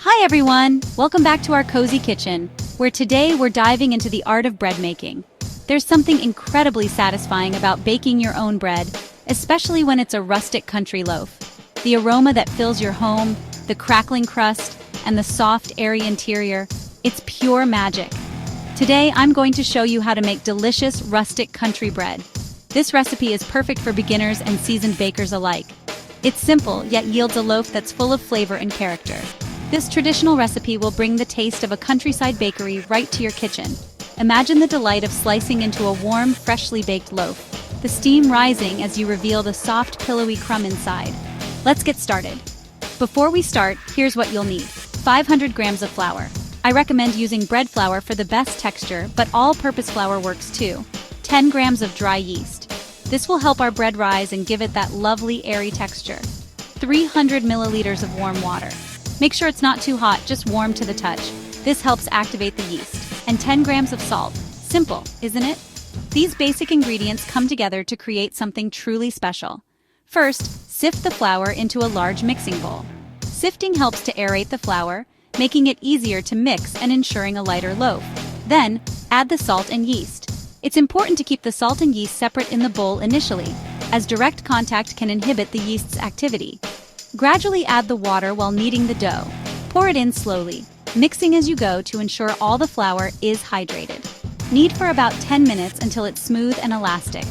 Hi everyone! Welcome back to our cozy kitchen, where today we're diving into the art of bread making. There's something incredibly satisfying about baking your own bread, especially when it's a rustic country loaf. The aroma that fills your home, the crackling crust, and the soft, airy interior, it's pure magic. Today I'm going to show you how to make delicious rustic country bread. This recipe is perfect for beginners and seasoned bakers alike. It's simple, yet yields a loaf that's full of flavor and character. This traditional recipe will bring the taste of a countryside bakery right to your kitchen. Imagine the delight of slicing into a warm, freshly baked loaf, the steam rising as you reveal the soft, pillowy crumb inside. Let's get started. Before we start, here's what you'll need. 500 grams of flour. I recommend using bread flour for the best texture, but all-purpose flour works too. 10 grams of dry yeast. This will help our bread rise and give it that lovely, airy texture. 300 milliliters of warm water. Make sure it's not too hot, just warm to the touch. This helps activate the yeast. And 10 grams of salt. Simple, isn't it? These basic ingredients come together to create something truly special. First, sift the flour into a large mixing bowl. Sifting helps to aerate the flour, making it easier to mix and ensuring a lighter loaf. Then, add the salt and yeast. It's important to keep the salt and yeast separate in the bowl initially, as direct contact can inhibit the yeast's activity. Gradually add the water while kneading the dough. Pour it in slowly, mixing as you go to ensure all the flour is hydrated. Knead for about 10 minutes until it's smooth and elastic.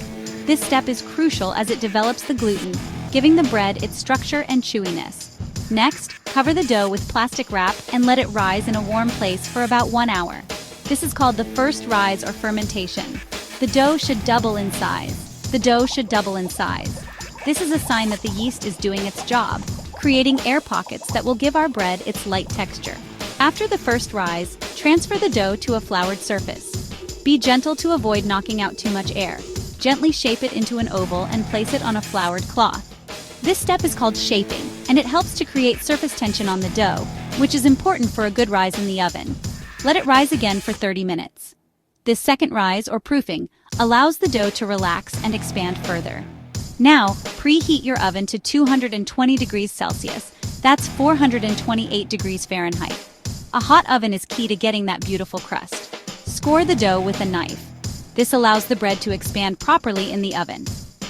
This step is crucial as it develops the gluten, giving the bread its structure and chewiness. Next, cover the dough with plastic wrap and let it rise in a warm place for about 1 hour. This is called the first rise or fermentation. The dough should double in size. This is a sign that the yeast is doing its job, creating air pockets that will give our bread its light texture. After the first rise, transfer the dough to a floured surface. Be gentle to avoid knocking out too much air. Gently shape it into an oval and place it on a floured cloth. This step is called shaping, and it helps to create surface tension on the dough, which is important for a good rise in the oven. Let it rise again for 30 minutes. This second rise, or proofing, allows the dough to relax and expand further. Now, preheat your oven to 220 degrees Celsius. That's 428 degrees Fahrenheit. A hot oven is key to getting that beautiful crust. Score the dough with a knife. This allows the bread to expand properly in the oven.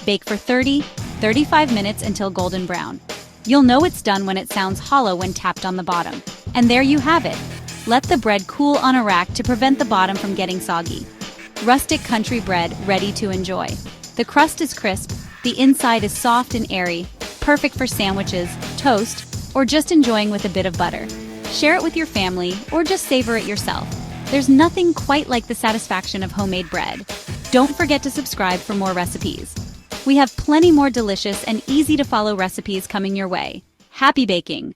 Bake for 30-35 minutes until golden brown. You'll know it's done when it sounds hollow when tapped on the bottom. And there you have it. Let the bread cool on a rack to prevent the bottom from getting soggy. Rustic country bread ready to enjoy. The crust is crisp, the inside is soft and airy, perfect for sandwiches, toast, or just enjoying with a bit of butter. Share it with your family or just savor it yourself. There's nothing quite like the satisfaction of homemade bread. Don't forget to subscribe for more recipes. We have plenty more delicious and easy to follow recipes coming your way. Happy baking!